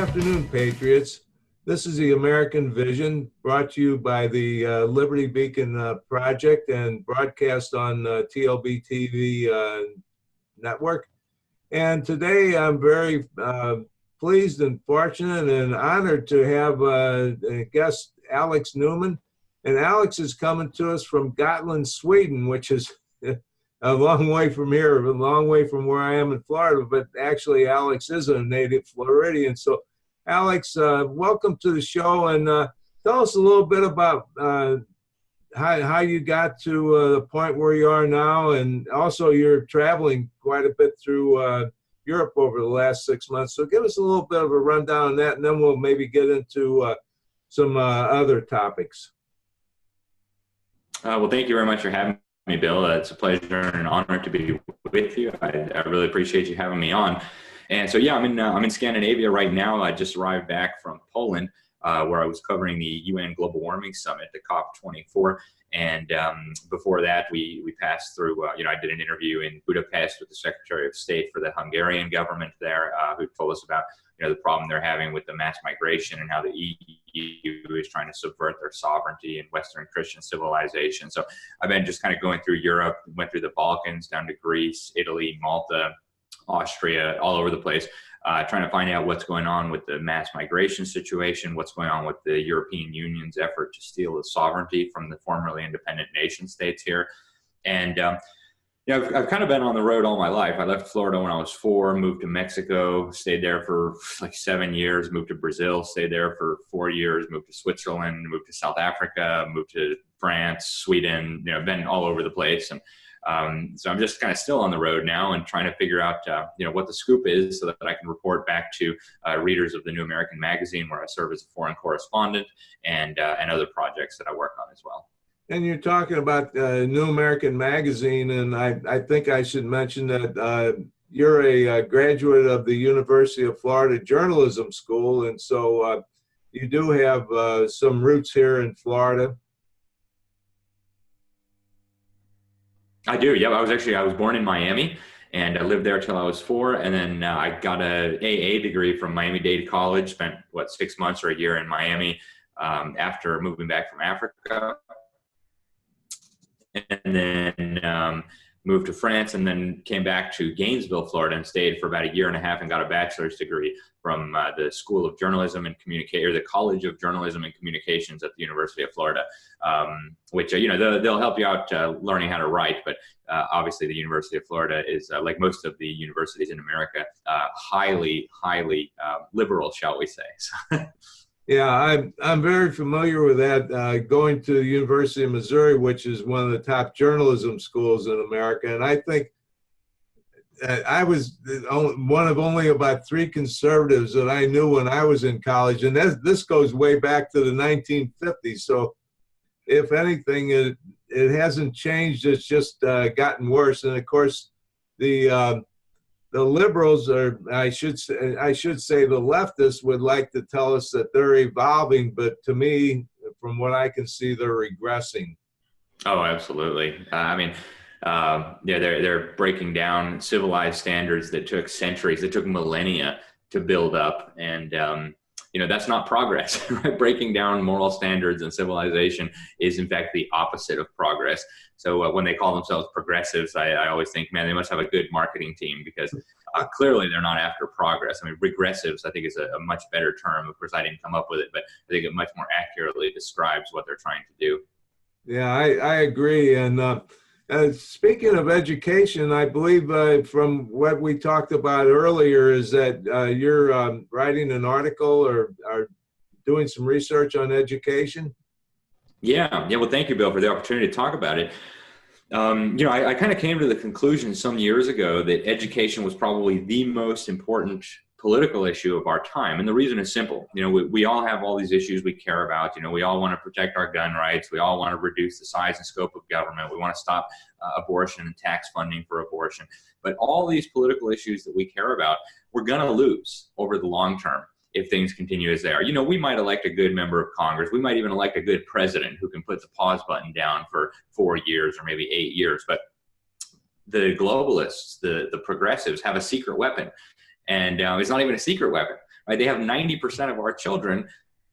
afternoon, Patriots. This is the American Vision, brought to you by the Liberty Beacon Project and broadcast on TLBTV network. And today I'm very pleased and fortunate and honored to have a guest, Alex Newman. And Alex is coming to us from Gotland, Sweden, which is a long way from here, a long way from where I am in Florida. But actually, Alex is a native Floridian. So, Alex, welcome to the show. And tell us a little bit about how you got to the point where you are now. And also, you're traveling quite a bit through Europe over the last 6 months. So give us a little bit of a rundown on that, and then we'll maybe get into some other topics. Well, thank you very much for having me, Bill. It's a pleasure and an honor to be with you. I really appreciate you having me on. And so, yeah, I'm in Scandinavia right now. I just arrived back from Poland, where I was covering the UN Global Warming Summit, the COP24. And before that, we passed through, I did an interview in Budapest with the Secretary of State for the Hungarian government there, who told us about, the problem they're having with the mass migration and how the EU is trying to subvert their sovereignty in Western Christian civilization. So I've been just kind of going through Europe, went through the Balkans, down to Greece, Italy, Malta, Austria, all over the place, trying to find out what's going on with the mass migration situation, what's going on with the European Union's effort to steal the sovereignty from the formerly independent nation states here. And I've kind of been on the road all my life. I left Florida when I was 4, moved to Mexico, stayed there for like 7 years, moved to Brazil, stayed there for 4 years, moved to Switzerland, moved to South Africa, moved to France, Sweden, been all over the place. And so I'm just kind of still on the road now and trying to figure out, what the scoop is so that I can report back to readers of the New American Magazine, where I serve as a foreign correspondent, and other projects that I work on as well. And you're talking about New American Magazine, and I think I should mention that you're a graduate of the University of Florida Journalism School, and so you do have some roots here in Florida. I do, yeah. I was born in Miami, and I lived there till I was 4, and then I got a AA degree from Miami-Dade College, spent, 6 months or a year in Miami after moving back from Africa. And then moved to France, and then came back to Gainesville, Florida, and stayed for about a year and a half and got a bachelor's degree from the School of Journalism and Communication, or the College of Journalism and Communications at the University of Florida, which, they'll help you out learning how to write. But obviously the University of Florida is, like most of the universities in America, highly liberal, shall we say. Yeah, I'm very familiar with that, going to the University of Missouri, which is one of the top journalism schools in America. And I think I was one of only about 3 conservatives that I knew when I was in college. And this goes way back to the 1950s. So if anything, it hasn't changed. It's just gotten worse. And of course, the liberals, or I should say the leftists, would like to tell us that they're evolving, but to me, from what I can see, they're regressing. Oh, absolutely. They're breaking down civilized standards that took centuries, that took millennia to build up, and that's not progress. Right? Breaking down moral standards and civilization is, in fact, the opposite of progress. So when they call themselves progressives, I always think, man, they must have a good marketing team, because clearly they're not after progress. I mean, regressives, I think, is a much better term. Of course, I didn't come up with it, but I think it much more accurately describes what they're trying to do. Yeah, I agree. And speaking of education, I believe from what we talked about earlier is that you're writing an article or doing some research on education. Yeah. Well, thank you, Bill, for the opportunity to talk about it. I kind of came to the conclusion some years ago that education was probably the most important political issue of our time. And the reason is simple. We all have all these issues we care about. We all want to protect our gun rights. We all want to reduce the size and scope of government. We want to stop abortion and tax funding for abortion. But all these political issues that we care about, we're going to lose over the long term if things continue as they are. We might elect a good member of Congress. We might even elect a good president who can put the pause button down for 4 years or maybe 8 years. But the globalists, the progressives, have a secret weapon. And it's not even a secret weapon. right? They have 90% of our children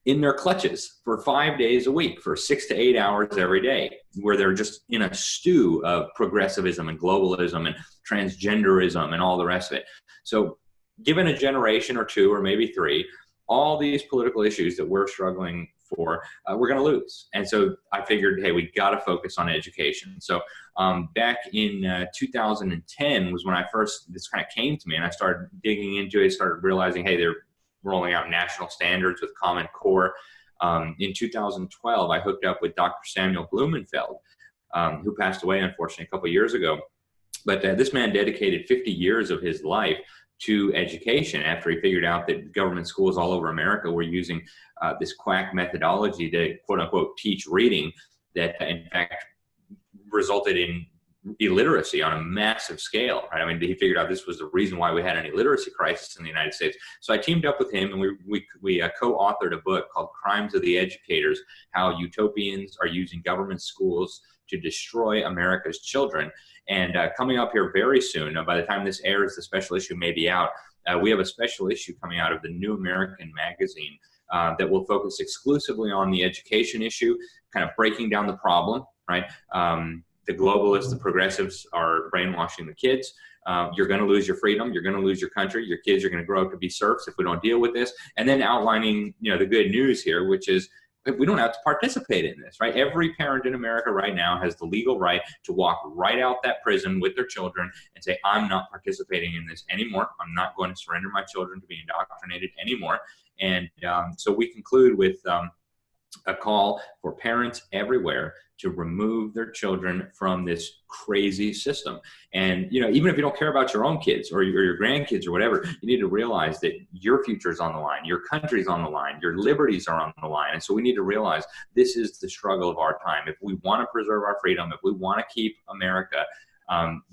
in their clutches for 5 days a week, for 6 to 8 hours every day, where they're just in a stew of progressivism and globalism and transgenderism and all the rest of it. So given a generation or two, or maybe three, all these political issues that we're struggling for, we're going to lose. And so I figured, hey, we got to focus on education. So back in 2010 was when this kind of came to me, and I started digging into it, started realizing, hey, they're rolling out national standards with Common Core. In 2012, I hooked up with Dr. Samuel Blumenfeld, who passed away, unfortunately, a couple of years ago. But this man dedicated 50 years of his life to education after he figured out that government schools all over America were using this quack methodology to, quote unquote, teach reading that in fact resulted in illiteracy on a massive scale, right? I mean, he figured out this was the reason why we had an illiteracy crisis in the United States. So I teamed up with him, and we co-authored a book called Crimes of the Educators: How Utopians Are Using Government Schools to Destroy America's Children. And coming up here very soon, by the time this airs, the special issue may be out. We have a special issue coming out of the New American magazine that will focus exclusively on the education issue, kind of breaking down the problem, right? The globalists, the progressives are brainwashing the kids. You're going to lose your freedom. You're going to lose your country. Your kids are going to grow up to be serfs if we don't deal with this. And then outlining, the good news here, which is we don't have to participate in this, right? Every parent in America right now has the legal right to walk right out that prison with their children and say, I'm not participating in this anymore. I'm not going to surrender my children to be indoctrinated anymore. And so we conclude with a call for parents everywhere to remove their children from this crazy system. And, even if you don't care about your own kids or your grandkids or whatever, you need to realize that your future is on the line, your country's on the line, your liberties are on the line. And so we need to realize this is the struggle of our time. If we want to preserve our freedom, if we want to keep America,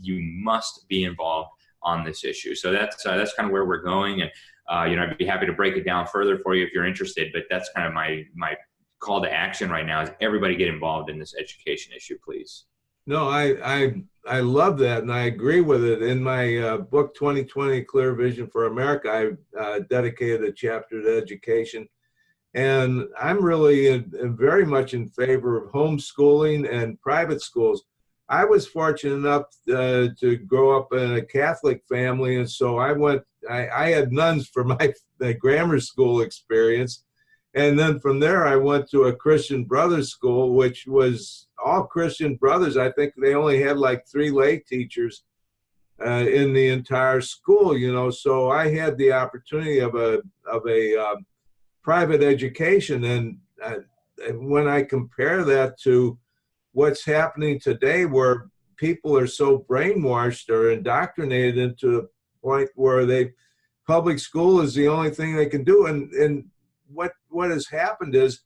you must be involved on this issue. So that's kind of where we're going. And, I'd be happy to break it down further for you if you're interested, but that's kind of my call to action right now is everybody get involved in this education issue, please. No, I love that, and I agree with it. In my book, 2020 Clear Vision for America, I dedicated a chapter to education, and I'm really very much in favor of homeschooling and private schools. I was fortunate enough to grow up in a Catholic family, and so I had nuns for my grammar school experience. And then from there, I went to a Christian Brothers school, which was all Christian brothers. I think they only had like 3 lay teachers in the entire school, So I had the opportunity of a private education. And when I compare that to what's happening today, where people are so brainwashed or indoctrinated into the point where public school is the only thing they can do. And what has happened is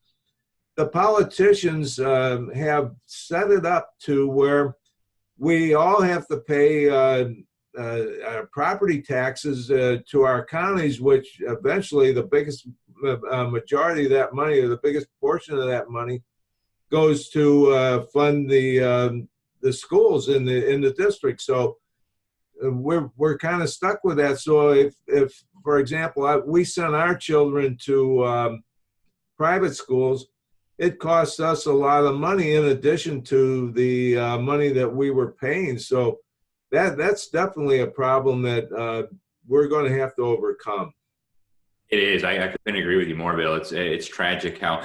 the politicians have set it up to where we all have to pay property taxes to our counties, which eventually the biggest majority of that money, or the biggest portion of that money, goes to fund the schools in the district. So we're kind of stuck with that. So if for example, we send our children to private schools, it costs us a lot of money in addition to the money that we were paying. So that's definitely a problem that we're going to have to overcome. It is. I couldn't agree with you more, Bill. It's tragic how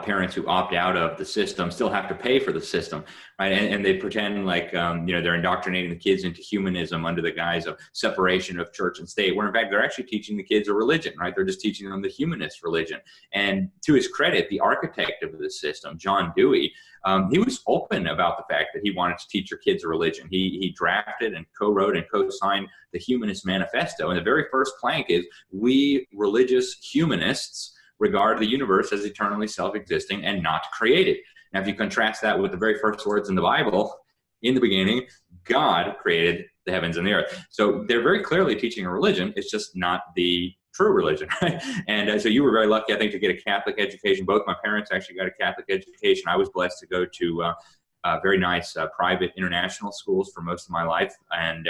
parents who opt out of the system still have to pay for the system, right? And they pretend like they're indoctrinating the kids into humanism under the guise of separation of church and state, where in fact they're actually teaching the kids a religion, right? They're just teaching them the humanist religion. And to his credit, the architect of the system, John Dewey, he was open about the fact that he wanted to teach your kids a religion. He drafted and co-wrote and co-signed the Humanist Manifesto. And the very first plank is, we religious humanists regard the universe as eternally self-existing and not created. Now, if you contrast that with the very first words in the Bible, in the beginning, God created the heavens and the earth. So they're very clearly teaching a religion. It's just not the true religion, right? And so you were very lucky, I think, to get a Catholic education. Both my parents actually got a Catholic education. I was blessed to go to very nice private international schools for most of my life. And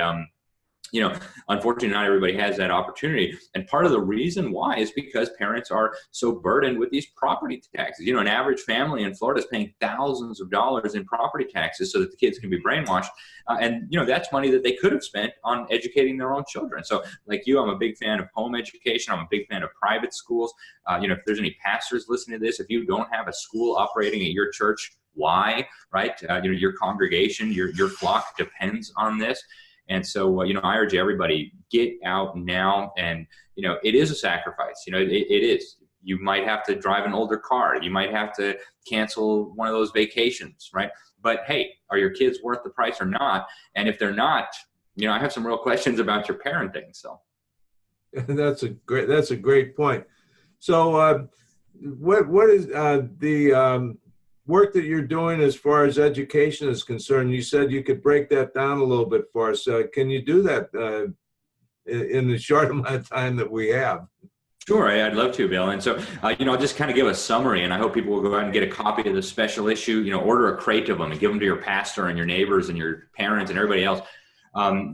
you know, unfortunately, not everybody has that opportunity. And part of the reason why is because parents are so burdened with these property taxes. You know, an average family in Florida is paying thousands of dollars in property taxes so that the kids can be brainwashed. And, you know, that's money that they could have spent on educating their own children. So like you, I'm a big fan of home education. I'm a big fan of private schools. You know, if there's any pastors listening to this, if you don't have a school operating at your church, why, right? You know, your congregation, your flock depends on this. And so, you know, I urge everybody, get out now. And, you know, it is a sacrifice. You know, it is. You might have to drive an older car. You might have to cancel one of those vacations, right? But hey, are your kids worth the price or not? And if they're not, you know, I have some real questions about your parenting. So that's a great point. So what is the work that you're doing as far as education is concerned? You said you could break that down a little bit for us. Can you do that in the short amount of time that we have? Sure, I'd love to, Bill. And so, you know, I'll just kind of give a summary, and I hope people will go out and get a copy of the special issue, you know, order a crate of them and give them to your pastor and your neighbors and your parents and everybody else.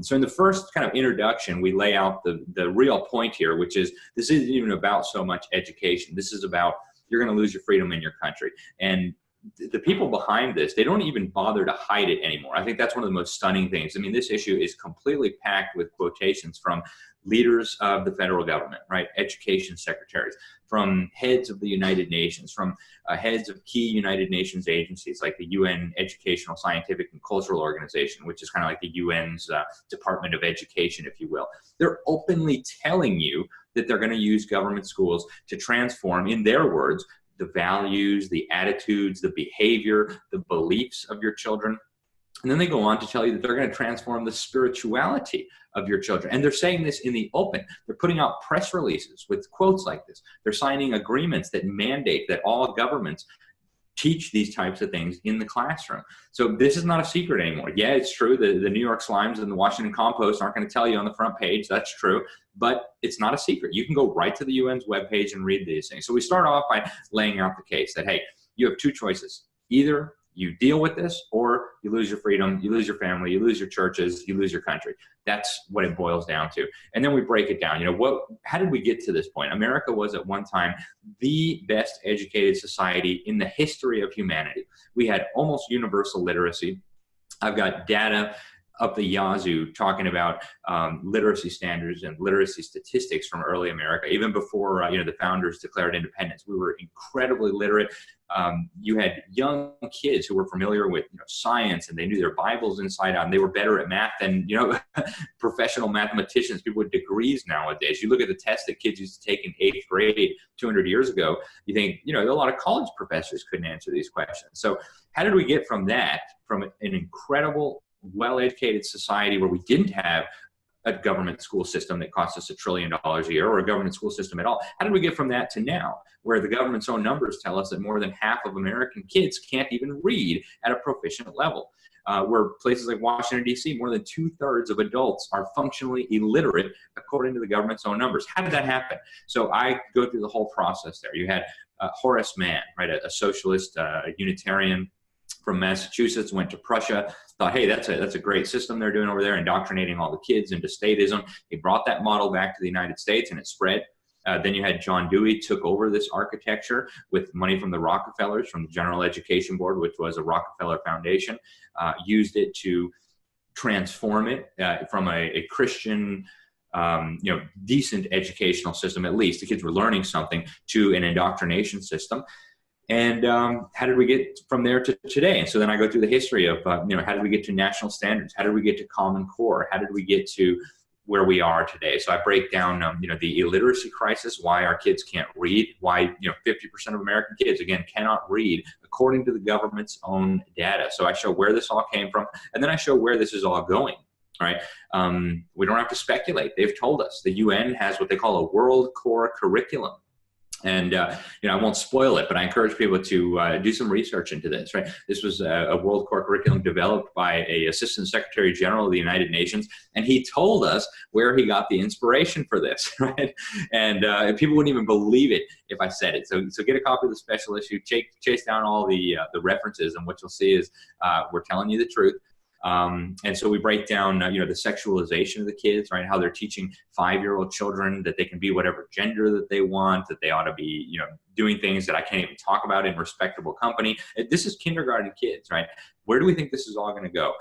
So in the first kind of introduction, we lay out the real point here, which is this isn't even about so much education. This is about you're going to lose your freedom in your country. And the people behind this, they don't even bother to hide it anymore. I think that's one of the most stunning things. I mean, this issue is completely packed with quotations from leaders of the federal government, right? Education secretaries, from heads of the United Nations, from heads of key United Nations agencies like the UN Educational, Scientific, and Cultural Organization, which is kind of like the UN's Department of Education, if you will. They're openly telling you that they're going to use government schools to transform, in their words, the values, the attitudes, the behavior, the beliefs of your children. And then they go on to tell you that they're going to transform the spirituality of your children. And they're saying this in the open. They're putting out press releases with quotes like this. They're signing agreements that mandate that all governments teach these types of things in the classroom. So this is not a secret anymore. Yeah, it's true. The New York Slimes and the Washington Compost aren't going to tell you on the front page. That's true. But it's not a secret. You can go right to the UN's webpage and read these things. So we start off by laying out the case that, hey, you have two choices. Either you deal with this, or you lose your freedom, you lose your family, you lose your churches, you lose your country. That's what it boils down to. And then we break it down. You know, how did we get to this point? America was at one time the best educated society in the history of humanity. We had almost universal literacy. I've got data up the yazoo talking about literacy standards and literacy statistics from early America, even before you know, the founders declared independence. We were incredibly literate. You had young kids who were familiar with, you know, science, and they knew their Bibles inside out, and they were better at math than, you know, professional mathematicians, people with degrees nowadays. You look at the tests that kids used to take in 8th grade 200 years ago, you think, you know, a lot of college professors couldn't answer these questions. So how did we get from that, from an incredible, well-educated society where we didn't have a government school system that cost us $1 trillion a year, or a government school system at all? How did we get from that to now, where the government's own numbers tell us that more than half of American kids can't even read at a proficient level? Where places like Washington, D.C., more than 2/3 of adults are functionally illiterate, according to the government's own numbers. How did that happen? So I go through the whole process there. You had Horace Mann, right, a socialist, Unitarian from Massachusetts, went to Prussia, thought, hey, that's a great system they're doing over there, indoctrinating all the kids into statism. He brought that model back to the United States, and it spread. Then you had John Dewey took over this architecture with money from the Rockefellers, from the General Education Board, which was a Rockefeller Foundation, used it to transform it from a Christian, you know, decent educational system, at least. The kids were learning something, to an indoctrination system. And how did we get from there to today? And so then I go through the history of, you know, how did we get to national standards? How did we get to Common Core? How did we get to where we are today? So I break down, you know, the illiteracy crisis, why our kids can't read, why, you know, 50% of American kids, again, cannot read, according to the government's own data. So I show where this all came from, and then I show where this is all going. All right. We don't have to speculate. They've told us the UN has what they call a world core curriculum. And, you know, I won't spoil it, but I encourage people to do some research into this, right? This was a World Core curriculum developed by a Assistant Secretary General of the United Nations, and he told us where he got the inspiration for this, right? And people wouldn't even believe it if I said it. So get a copy of the special issue, chase down all the references, and what you'll see is we're telling you the truth. And so we break down, the sexualization of the kids, right? How they're teaching 5-year-old children that they can be whatever gender that they want, that they ought to be, doing things that I can't even talk about in respectable company. This is kindergarten kids, right? Where do we think this is all going to go?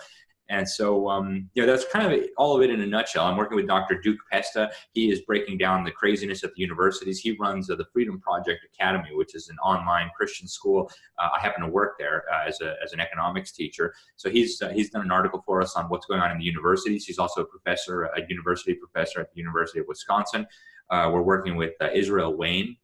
And so, that's kind of all of it in a nutshell. I'm working with Dr. Duke Pesta. He is breaking down the craziness at the universities. He runs the Freedom Project Academy, which is an online Christian school. I happen to work there as an economics teacher. So he's done an article for us on what's going on in the universities. He's also a university professor at the University of Wisconsin. We're working with Israel Wayne,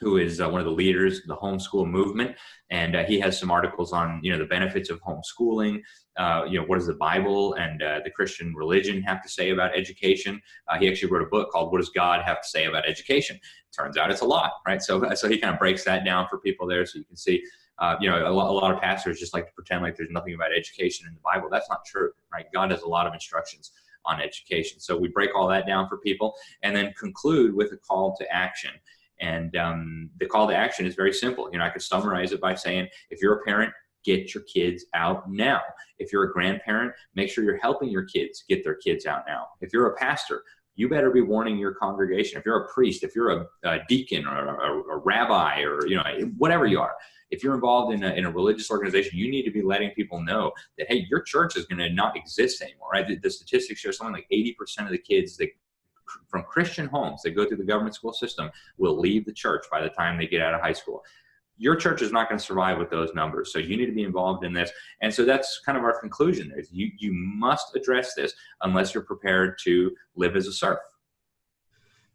who is one of the leaders of the homeschool movement. And he has some articles on, the benefits of homeschooling. What does the Bible and the Christian religion have to say about education? He actually wrote a book called What Does God Have to Say About Education? Turns out it's a lot, right? So he kind of breaks that down for people there, so you can see, a lot of pastors just like to pretend like there's nothing about education in the Bible. That's not true, right? God has a lot of instructions on education. So we break all that down for people and then conclude with a call to action. And the call to action is very simple. I could summarize it by saying, if you're a parent, get your kids out now. If you're a grandparent, make sure you're helping your kids get their kids out now. If you're a pastor, you better be warning your congregation. If you're a priest, if you're a deacon or a rabbi or whatever you are, if you're involved in a religious organization, you need to be letting people know that, hey, your church is going to not exist anymore. Right? The statistics show something like 80% of the kids that from Christian homes that go through the government school system will leave the church by the time they get out of high school. Your church is not going to survive with those numbers, so you need to be involved in this. And so that's kind of our conclusion there. You must address this unless you're prepared to live as a serf.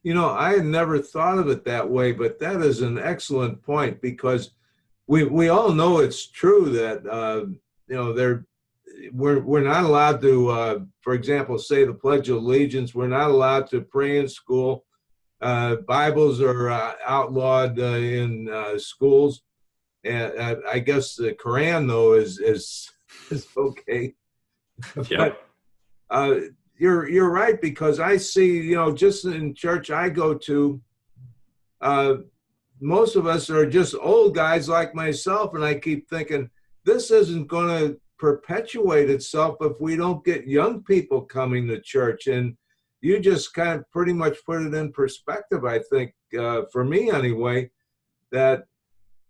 I had never thought of it that way, but that is an excellent point, because we all know it's true that we're not allowed to, for example, say the Pledge of Allegiance. We're not allowed to pray in school. Bibles are outlawed in schools, and I guess the Quran though is okay. Yeah. But you're right, because I see just in church I go to, most of us are just old guys like myself, and I keep thinking this isn't going to perpetuate itself if we don't get young people coming to church. And you just kind of pretty much put it in perspective, I think, for me anyway, that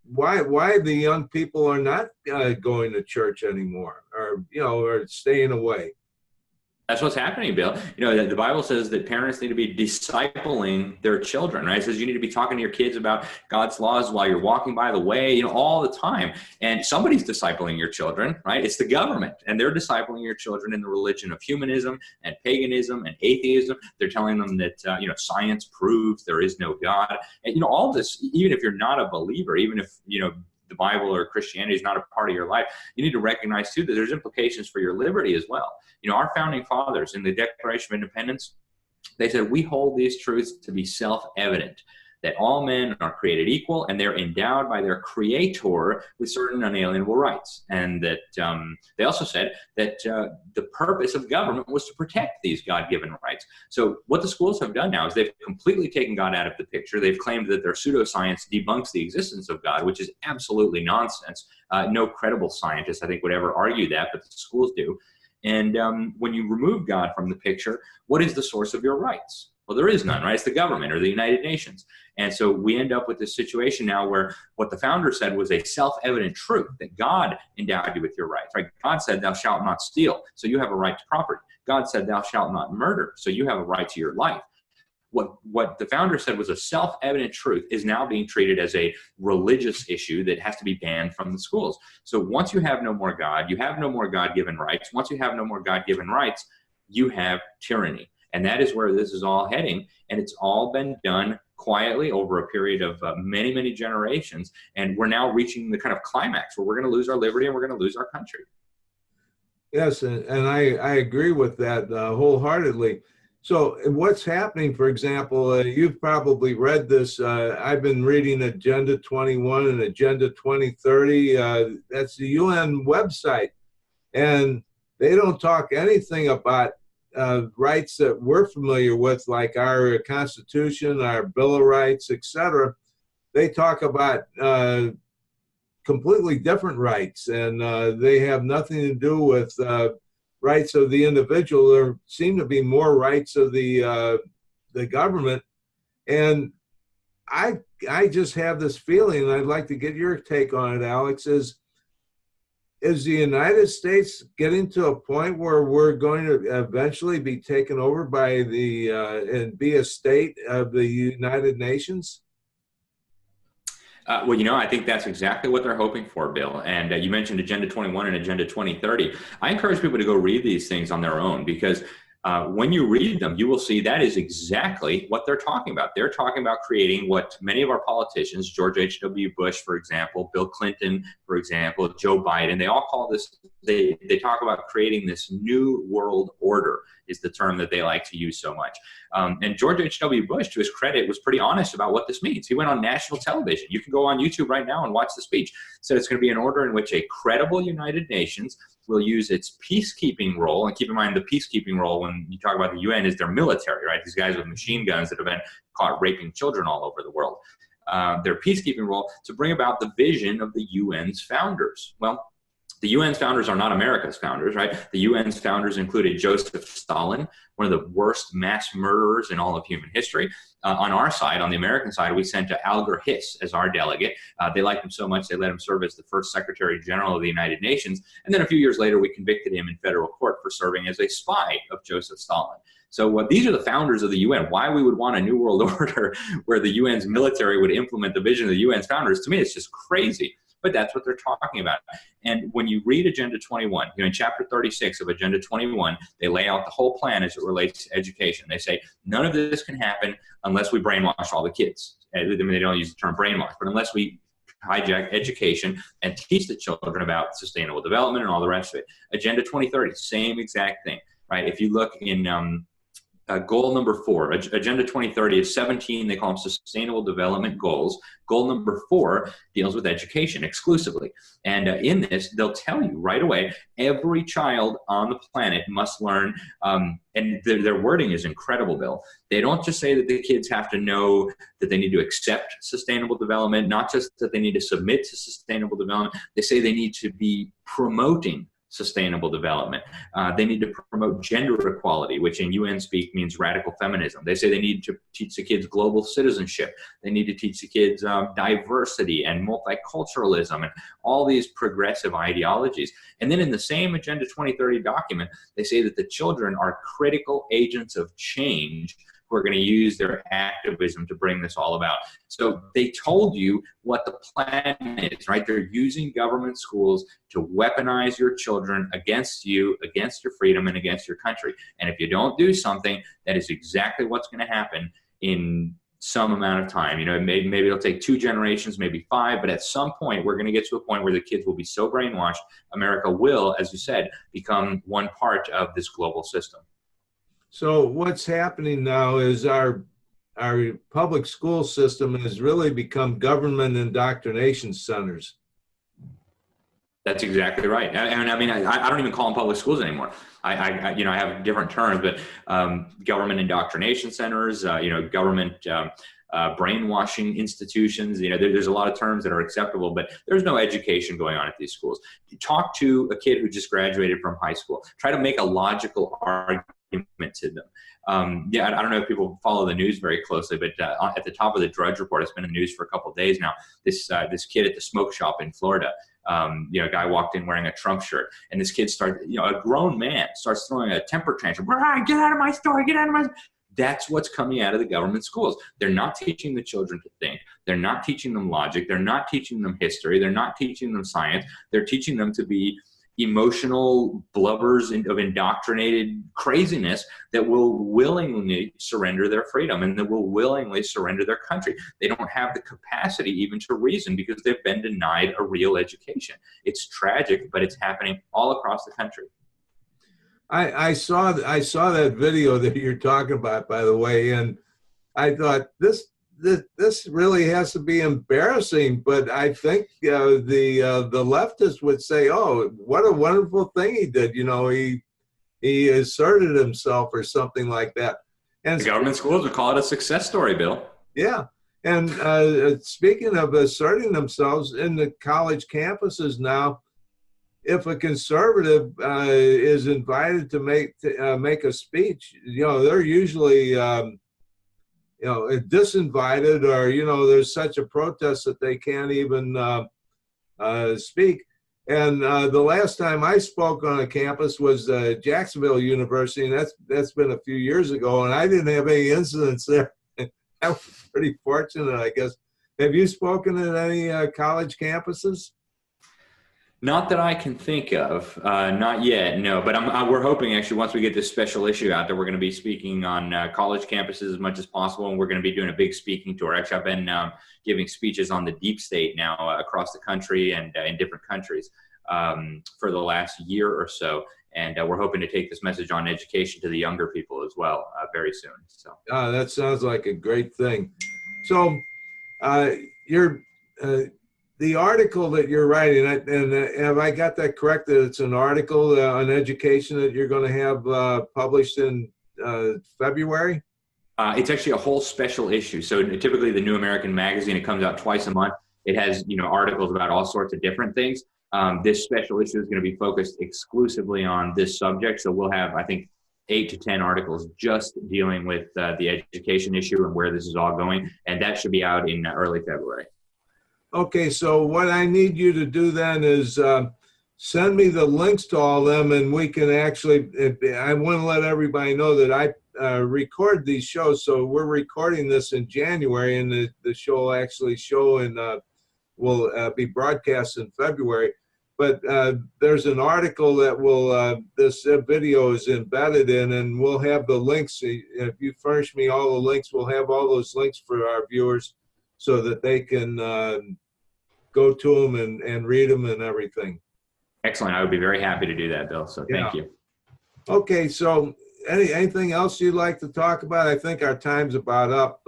why the young people are not going to church anymore, or staying away. That's what's happening, Bill. The Bible says that parents need to be discipling their children, right? It says you need to be talking to your kids about God's laws while you're walking by the way, all the time. And somebody's discipling your children, right? It's the government, and they're discipling your children in the religion of humanism and paganism and atheism. They're telling them that, science proves there is no God. And, all this, even if you're not a believer, even if, the Bible or Christianity is not a part of your life, you need to recognize too that there's implications for your liberty as well. Our founding fathers in the Declaration of Independence, they said, we hold these truths to be self-evident, that all men are created equal and they're endowed by their creator with certain unalienable rights. And that they also said that the purpose of government was to protect these God-given rights. So what the schools have done now is they've completely taken God out of the picture. They've claimed that their pseudoscience debunks the existence of God, which is absolutely nonsense. No credible scientist, I think, would ever argue that, but the schools do. And when you remove God from the picture, what is the source of your rights? Well, there is none, right? It's the government or the United Nations. And so we end up with this situation now where what the founder said was a self-evident truth, that God endowed you with your rights, right? God said, thou shalt not steal, so you have a right to property. God said, thou shalt not murder, so you have a right to your life. What the founder said was a self-evident truth is now being treated as a religious issue that has to be banned from the schools. So once you have no more God, you have no more God-given rights. Once you have no more God-given rights, you have tyranny. And that is where this is all heading. And it's all been done quietly over a period of many, many generations. And we're now reaching the kind of climax where we're going to lose our liberty and we're going to lose our country. Yes, and I agree with that wholeheartedly. So what's happening, for example, you've probably read this. I've been reading Agenda 21 and Agenda 2030. That's the UN website. And they don't talk anything about rights that we're familiar with, like our Constitution, our Bill of Rights, etc. They talk about completely different rights, and they have nothing to do with rights of the individual. There seem to be more rights of the government. And I just have this feeling, and I'd like to get your take on it, Alex, is the United States getting to a point where we're going to eventually be taken over by and be a state of the United Nations? Well, I think that's exactly what they're hoping for, Bill. And you mentioned Agenda 21 and Agenda 2030. I encourage people to go read these things on their own, because when you read them, you will see that is exactly what they're talking about. They're talking about creating what many of our politicians, George H.W. Bush, for example, Bill Clinton, for example, Joe Biden, they all call this, they talk about creating this new world order, is the term that they like to use so much. And George H.W. Bush, to his credit, was pretty honest about what this means. He went on national television. You can go on YouTube right now and watch the speech. Said it's going to be an order in which a credible United Nations will use its peacekeeping role. And keep in mind, the peacekeeping role, when you talk about the UN, is their military, right? These guys with machine guns that have been caught raping children all over the world. Their peacekeeping role to bring about the vision of the UN's founders. Well, the UN's founders are not America's founders, right? The UN's founders included Joseph Stalin, one of the worst mass murderers in all of human history. On our side, on the American side, we sent Alger Hiss as our delegate. They liked him so much, they let him serve as the first Secretary General of the United Nations. And then a few years later, we convicted him in federal court for serving as a spy of Joseph Stalin. So these are the founders of the UN. Why we would want a new world order where the UN's military would implement the vision of the UN's founders, to me, it's just crazy. But that's what they're talking about. And when you read Agenda 21, in Chapter 36 of Agenda 21, they lay out the whole plan as it relates to education. They say, none of this can happen unless we brainwash all the kids. I mean, they don't use the term brainwash, but unless we hijack education and teach the children about sustainable development and all the rest of it. Agenda 2030, same exact thing, right? If you look in goal number 4, Agenda 2030 is 17, they call them Sustainable Development Goals. Goal number 4 deals with education exclusively. And in this, they'll tell you right away, every child on the planet must learn, and their wording is incredible, Bill. They don't just say that the kids have to know that they need to accept sustainable development, not just that they need to submit to sustainable development. They say they need to be promoting sustainable development. They need to promote gender equality, which in UN speak means radical feminism. They say they need to teach the kids global citizenship. They need to teach the kids diversity and multiculturalism and all these progressive ideologies. And then in the same Agenda 2030 document, they say that the children are critical agents of change who are going to use their activism to bring this all about. So they told you what the plan is, right? They're using government schools to weaponize your children against you, against your freedom, and against your country. And if you don't do something, that is exactly what's going to happen in some amount of time. Maybe it'll take 2 generations, maybe 5, but at some point, we're going to get to a point where the kids will be so brainwashed, America will, as you said, become one part of this global system. So what's happening now is our public school system has really become government indoctrination centers. That's exactly right. And I mean, I don't even call them public schools anymore. I have different terms, but government indoctrination centers, government brainwashing institutions. There's a lot of terms that are acceptable, but there's no education going on at these schools. You talk to a kid who just graduated from high school. Try to make a logical argument to them. I don't know if people follow the news very closely, but at the top of the Drudge report, it's been in the news for a couple of days now. This kid at the smoke shop in Florida, a guy walked in wearing a Trump shirt, and this kid a grown man starts throwing a temper tantrum. Get out of my store! Get out of my. That's what's coming out of the government schools. They're not teaching the children to think. They're not teaching them logic. They're not teaching them history. They're not teaching them science. They're teaching them to be emotional blubbers of indoctrinated craziness that will willingly surrender their freedom and that will willingly surrender their country. They don't have the capacity even to reason because they've been denied a real education. It's tragic, but it's happening all across the country. I saw that video that you're talking about, by the way, and I thought this really has to be embarrassing, but I think the leftists would say, "Oh, what a wonderful thing he did! He asserted himself or something like that." And the government schools would call it a success story, Bill. Yeah, and speaking of asserting themselves in the college campuses now, if a conservative is invited to make a speech, they're usually disinvited, or there's such a protest that they can't even speak. And the last time I spoke on a campus was Jacksonville University, and that's been a few years ago, and I didn't have any incidents there. I was pretty fortunate, I guess. Have you spoken at any college campuses? Not that I can think of, not yet, no. But we're hoping, actually, once we get this special issue out there, we're going to be speaking on college campuses as much as possible, and we're going to be doing a big speaking tour. Actually, I've been giving speeches on the deep state now across the country and in different countries for the last year or so. And we're hoping to take this message on education to the younger people as well very soon. So that sounds like a great thing. So the article that you're writing, and have I got that correct, that it's an article on education that you're going to have published in February? It's actually a whole special issue. So typically the New American Magazine, it comes out twice a month. It has, articles about all sorts of different things. This special issue is going to be focused exclusively on this subject. So we'll have, I think, 8 to 10 articles just dealing with the education issue and where this is all going. And that should be out in early February. Okay, so what I need you to do then is send me the links to all of them, and we can actually, I want to let everybody know that I record these shows. So we're recording this in January, and the show will actually show and will be broadcast in February. But there's an article that will, this video is embedded in, and we'll have the links. If you furnish me all the links, we'll have all those links for our viewers so that they can go to them and read them and everything. Excellent. I would be very happy to do that, Bill. So thank you. Okay. So anything else you'd like to talk about? I think our time's about up.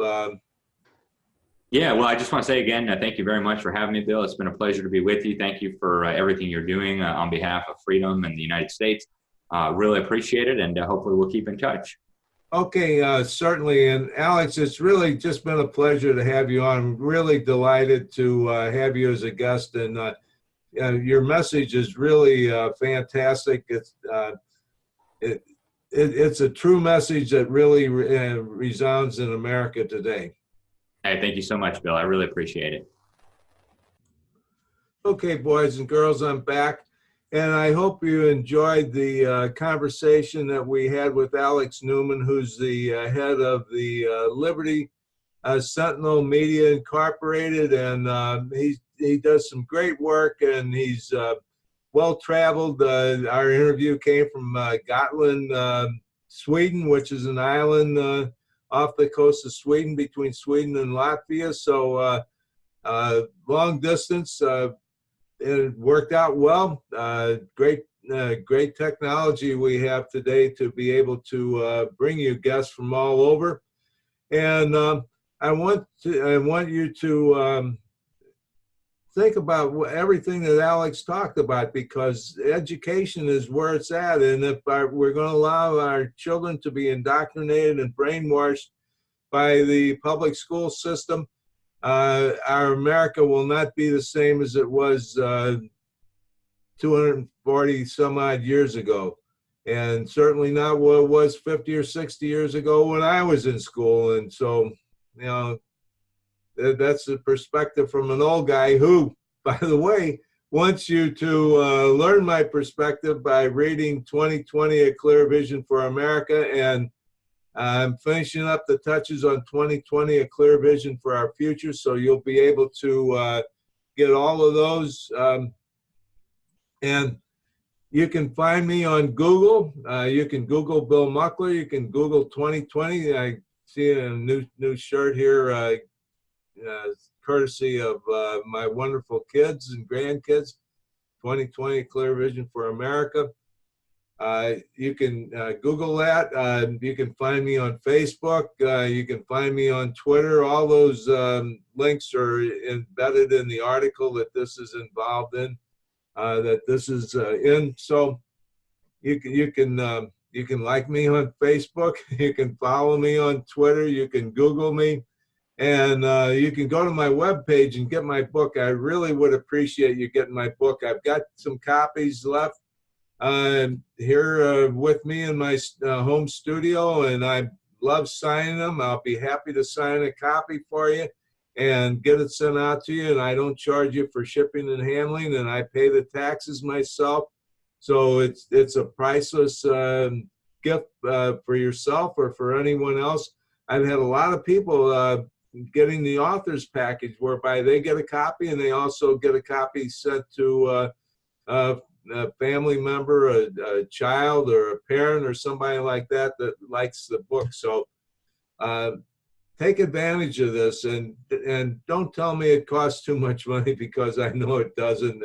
Yeah, well, I just want to say again, thank you very much for having me, Bill. It's been a pleasure to be with you. Thank you for everything you're doing on behalf of freedom and the United States. Really appreciate it, and hopefully we'll keep in touch. Okay, certainly. And Alex, it's really just been a pleasure to have you on. I'm really delighted to have you as a guest, and your message is really fantastic. It's a true message that really resounds in America today. Hey, thank you so much, Bill. I really appreciate it. Okay, boys and girls, I'm back. And I hope you enjoyed the conversation that we had with Alex Newman, who's the head of the Liberty Sentinel Media Incorporated. And he does some great work, and he's well-traveled. Our interview came from Gotland, Sweden, which is an island off the coast of Sweden, between Sweden and Latvia. So long distance. It worked out well. Great technology we have today to be able to bring you guests from all over. And I want you to think about everything that Alex talked about, because education is where it's at. And if we're going to allow our children to be indoctrinated and brainwashed by the public school system, our America will not be the same as it was 240 some odd years ago, and certainly not what it was 50 or 60 years ago when I was in school. And so, that's the perspective from an old guy who, by the way, wants you to learn my perspective by reading 2020, A Clear Vision for America. And I'm finishing up the touches on 2020, A Clear Vision for Our Future, so you'll be able to get all of those. And you can find me on Google. You can Google Bill Muckler. You can Google 2020. I see a new shirt here, courtesy of my wonderful kids and grandkids. 2020, A Clear Vision for America. You can Google that. You can find me on Facebook. You can find me on Twitter. All those links are embedded in the article that this is involved in, that this is in. So you can like me on Facebook. You can follow me on Twitter. You can Google me. And you can go to my webpage and get my book. I really would appreciate you getting my book. I've got some copies left here with me in my home studio, and I love signing them. I'll be happy to sign a copy for you and get it sent out to you. And I don't charge you for shipping and handling, and I pay the taxes myself. So it's a priceless gift for yourself or for anyone else. I've had a lot of people getting the author's package, whereby they get a copy and they also get a copy sent to a family member, a child, or a parent, or somebody like that that likes the book. So take advantage of this, and don't tell me it costs too much money, because I know it doesn't.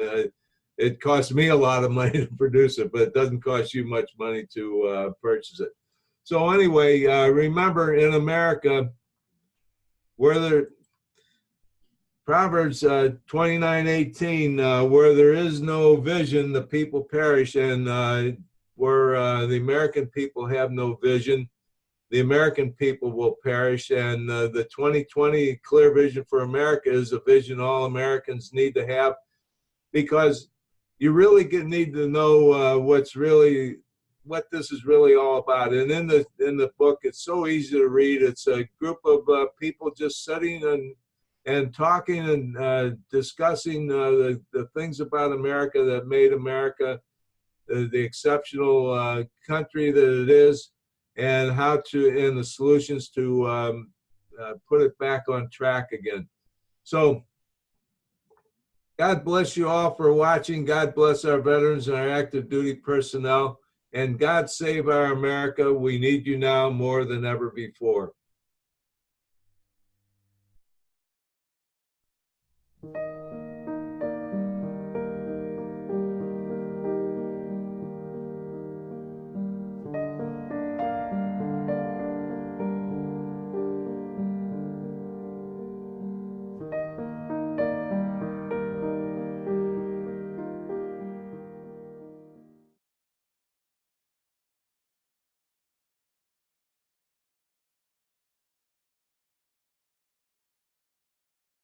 It costs me a lot of money to produce it, but it doesn't cost you much money to purchase it. So anyway, remember, in America, where the Proverbs 29:18, where there is no vision, the people perish. And where the American people have no vision, the American people will perish. And the 2020 clear vision for America is a vision all Americans need to have, because you really need to know what this is really all about. And in the book, it's so easy to read. It's a group of people just sitting and talking and discussing the things about America that made America the exceptional country that it is, and the solutions to put it back on track again. So God bless you all for watching. God bless our veterans and our active duty personnel. And God save our America. We need you now more than ever before.